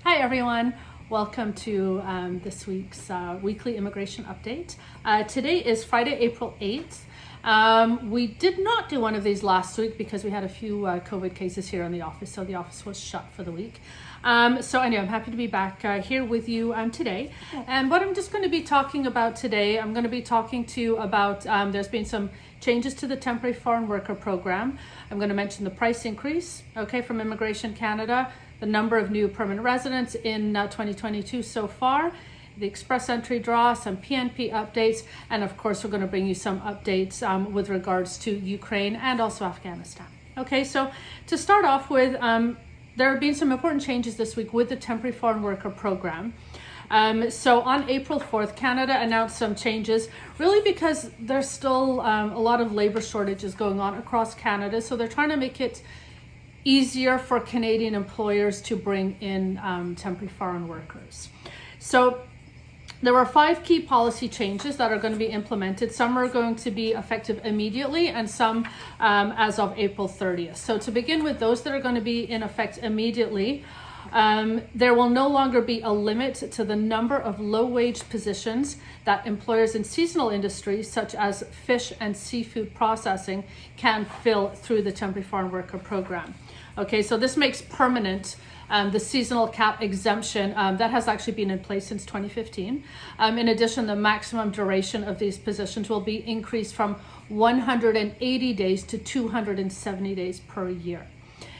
Hi everyone, welcome to this week's weekly immigration update. Today is Friday, April 8th. We did not do one of these last week because we had a few COVID cases here in the office, so the office was shut for the week. So anyway, I'm happy to be back here with you today. And what I'm just going to be talking about today, I'm going to be talking to you about, there's been some changes to the temporary foreign worker program. I'm going to mention the price increase, from Immigration Canada, the number of new permanent residents in 2022 so far, the express entry draw, some PNP updates, and of course we're going to bring you some updates with regards to Ukraine and also Afghanistan. Okay, so to start off with, there have been some important changes this week with the temporary foreign worker program. So on April 4th, Canada announced some changes, really because there's still a lot of labor shortages going on across Canada. So they're trying to make it easier for Canadian employers to bring in temporary foreign workers. So there were 5 key policy changes that are going to be implemented. Some are going to be effective immediately and some as of April 30th. So to begin with, those that are going to be in effect immediately, there will no longer be a limit to the number of low-wage positions that employers in seasonal industries such as fish and seafood processing can fill through the temporary foreign worker program. Okay, so this makes permanent the seasonal cap exemption that has actually been in place since 2015. In addition, the maximum duration of these positions will be increased from 180 days to 270 days per year.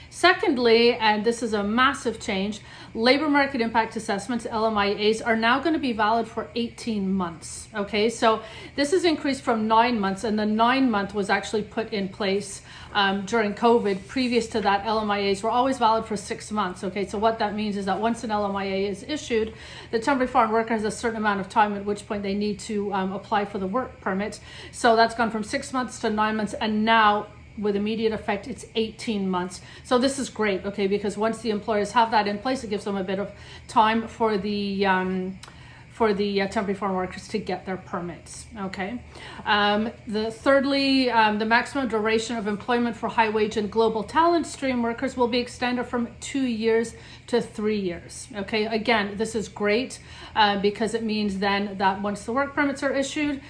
Secondly, and this is a massive change, labor market impact assessments, LMIAs, are now going to be valid for 18 months. Okay, so this is increased from 9 months, and the 9-month was actually put in place during COVID. Previous to that, LMIAs were always valid for 6 months. Okay, so what that means is that once an LMIA is issued, the temporary foreign worker has a certain amount of time at which point they need to apply for the work permit. So that's gone from 6 months to 9 months, and now with immediate effect, it's 18 months. So this is great, okay, because once the employers have that in place, it gives them a bit of time for the temporary foreign workers to get their permits, okay. Thirdly, the maximum duration of employment for high wage and global talent stream workers will be extended from 2 years to 3 years, okay. Again, this is great because it means then that once the work permits are issued,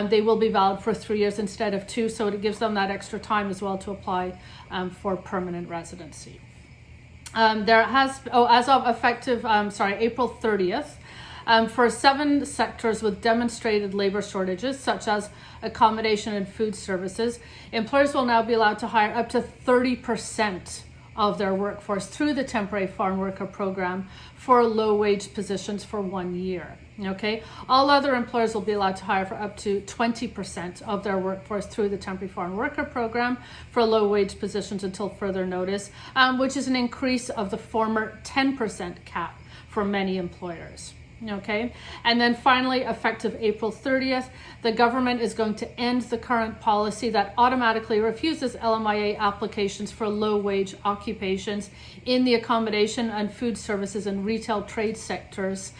they will be valid for 3 years instead of 2, so it gives them that extra time as well to apply for permanent residency. As of effective, April 30th, for 7 sectors with demonstrated labor shortages, such as accommodation and food services, employers will now be allowed to hire up to 30% of their workforce through the temporary foreign worker program for low-wage positions for 1 year. Okay, all other employers will be allowed to hire for up to 20% of their workforce through the temporary foreign worker program for low-wage positions until further notice, which is an increase of the former 10% cap for many employers. Okay, and then finally, effective April 30th, the government is going to end the current policy that automatically refuses LMIA applications for low-wage occupations in the accommodation and food services and retail trade sectors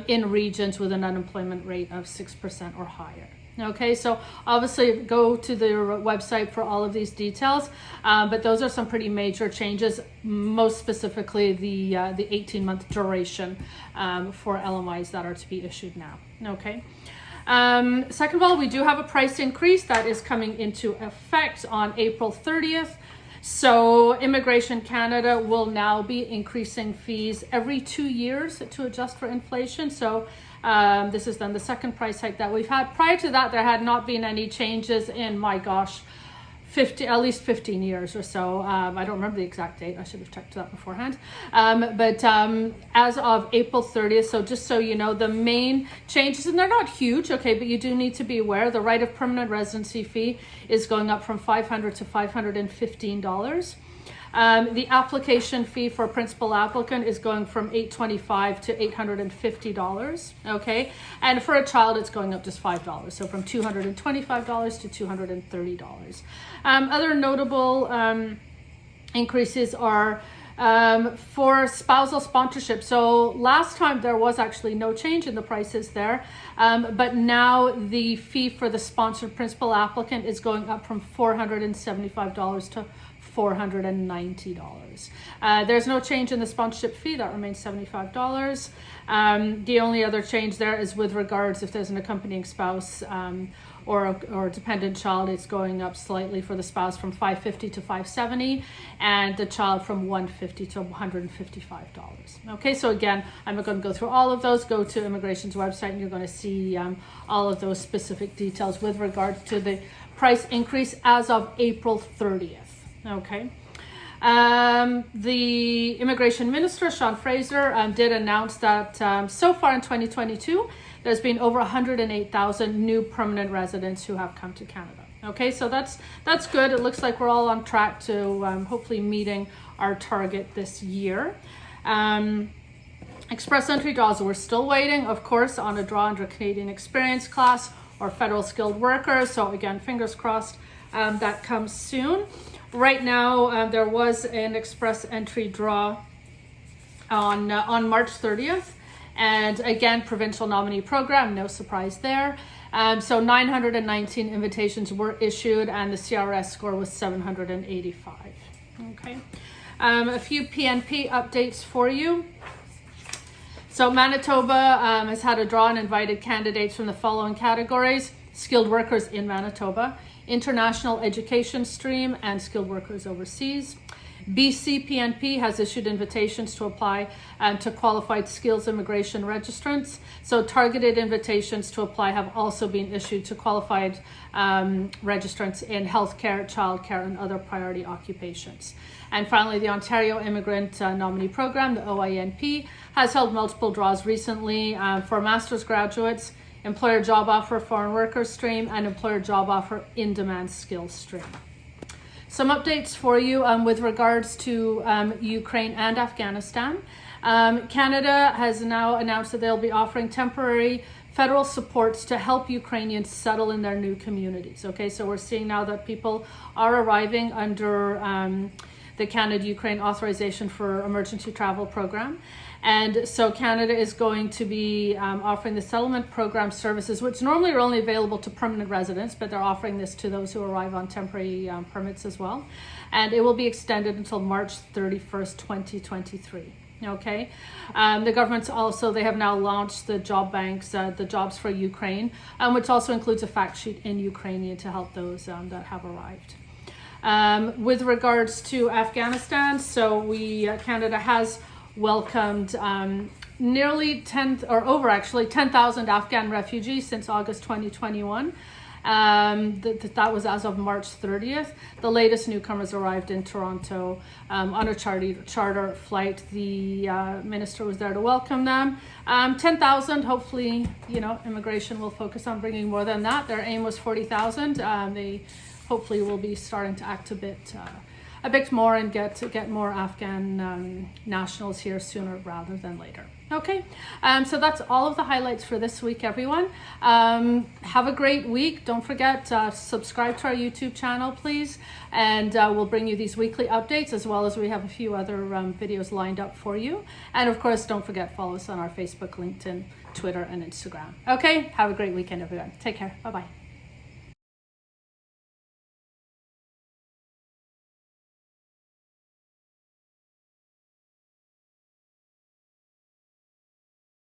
in regions with an unemployment rate of 6% or higher. Okay, so obviously go to the website for all of these details, but those are some pretty major changes, most specifically the 18-month duration for LMIs that are to be issued now. Okay. Second of all, we do have a price increase that is coming into effect on April 30th. So Immigration Canada will now be increasing fees every 2 years to adjust for inflation. So this is then the second price hike that we've had. Prior to that, there had not been any changes in, at least 15 years or so. I don't remember the exact date. I should have checked that beforehand. But as of April 30th, so just so you know, the main changes, and they're not huge, okay, but you do need to be aware, the right of permanent residency fee is going up from $500 to $515. The application fee for a principal applicant is going from $825 to $850, okay? And for a child, it's going up just $5, so from $225 to $230. Other notable increases are for spousal sponsorship. So last time there was actually no change in the prices there, but now the fee for the sponsored principal applicant is going up from $475 to $490. There's no change in the sponsorship fee, that remains $75. The only other change there is with regards if there's an accompanying spouse or a dependent child, it's going up slightly for the spouse from $550 to $570, and the child from $150 to $155. Okay, so again, I'm not going to go through all of those. Go to immigration's website and you're going to see all of those specific details with regards to the price increase as of April 30th. Okay. The Immigration Minister, Sean Fraser, did announce that so far in 2022, there's been over 108,000 new permanent residents who have come to Canada. Okay, so that's good. It looks like we're all on track to hopefully meeting our target this year. Express entry draws, we're still waiting, of course, on a draw under Canadian Experience class or federal skilled workers. So again, fingers crossed that comes soon. Right now, there was an express entry draw on March 30th. And again, provincial nominee program, no surprise there. So 919 invitations were issued and the CRS score was 785. Okay. A few PNP updates for you. So Manitoba has had a draw and invited candidates from the following categories: skilled workers in Manitoba, international education stream, and skilled workers overseas. BC PNP has issued invitations to apply to qualified skills immigration registrants. So targeted invitations to apply have also been issued to qualified registrants in healthcare, childcare, and other priority occupations. And finally, the Ontario Immigrant Nominee Program, the OINP, has held multiple draws recently for master's graduates, employer job offer foreign workers stream, and employer job offer in-demand skills stream. Some updates for you with regards to Ukraine and Afghanistan. Canada has now announced that they'll be offering temporary federal supports to help Ukrainians settle in their new communities. Okay, so we're seeing now that people are arriving under the Canada-Ukraine Authorization for Emergency Travel Program. And so Canada is going to be offering the settlement program services, which normally are only available to permanent residents, but they're offering this to those who arrive on temporary permits as well. And it will be extended until March 31st, 2023. Okay. The government's also, they have now launched the job banks, the Jobs for Ukraine, which also includes a fact sheet in Ukrainian to help those that have arrived. With regards to Afghanistan, so Canada has welcomed nearly 10,000 Afghan refugees since August 2021. That was as of March 30th. The latest newcomers arrived in Toronto on a charter flight. The minister was there to welcome them. 10,000, hopefully, immigration will focus on bringing more than that. Their aim was 40,000. They hopefully will be starting to act a bit more and get more Afghan nationals here sooner rather than later. Okay, so that's all of the highlights for this week, everyone. Have a great week. Don't forget subscribe to our YouTube channel, please, and we'll bring you these weekly updates, as well as we have a few other videos lined up for you. And of course, don't forget, follow us on our Facebook, LinkedIn, Twitter, and Instagram. Okay, have a great weekend, everyone. Take care. Bye-bye.